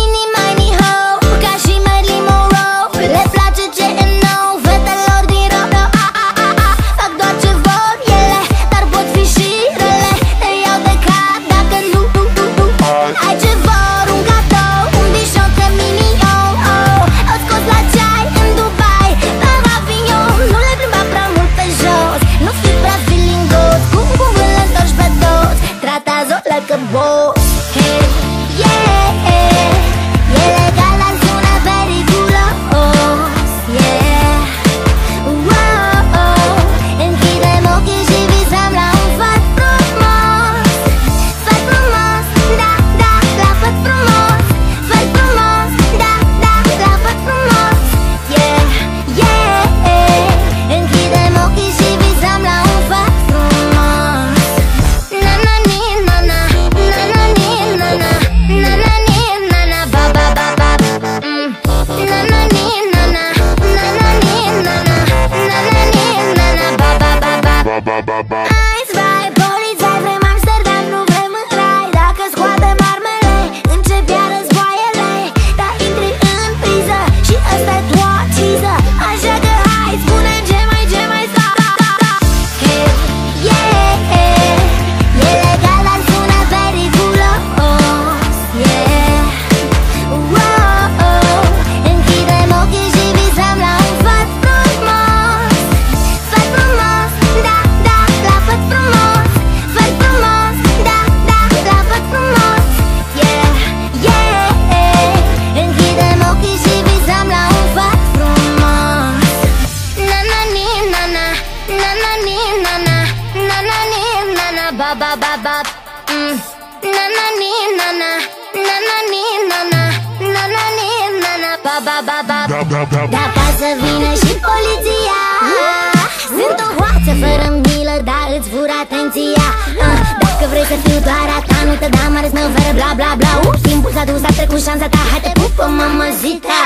Inima ni ho, ca și Marilyn Monroe. Le place ce e nou, fetelor din rău. Fac doar ce vor ele, dar pot fi și rele. Te iau de cap dacă nu ai ce vor, un cadou, un bișon de minion. Au scos la ceai în Dubai, la avion. Nu le plimba prea mult pe jos, nu fi prea filingos. Cum îl întorci pe dos, tratează-o like a boss. Hey, yeah, e legal, dar sună periculos. Yeah, wow, închidem ochii și visăm la un făt frumos. Făt frumos, da, da, la făt frumos. Făt frumos, da, da, la făt frumos. Yeah, yeah, închidem ochii și visăm la un făt frumos. Na na ni na na, na na ni na na, na na ni na na, ba ba ba ba. Na na ni na na, na na ni na na, na na ni na na, ba ba ba ba. Ice ride, polițai, vrem Amsterdam, nu vrem în rai. Dacă scoatem armele, încep iar războaiele. Dar intri în priză și ăsta-i doar ciză. Așa că hai, spune ce mai stop. Hey, yeah, e legal, dar sună periculos. Yeah, wow, închidem ochii și visăm la un făt frumos. Făt frumos, da, da, la făt frumos. Făt frumos, da, da, la făt frumos. Yeah, yeah, închidem ochii și visăm la un făt frumos. Na na ni na na, na na ni na na, na na ni na na, ba ba ba ba. Na na ni na na, na na ni na na, na na ni na na, ba ba ba ba. Dacă să vină și poliția, sunt o hoață fără milă, dar îți fur atenția. Dacă vrei să fiu doar a ta, nu te da mare, mă fără bla bla bla. Timpul s-a dus, a trecut șansa ta, hai te pupă, mamăzita.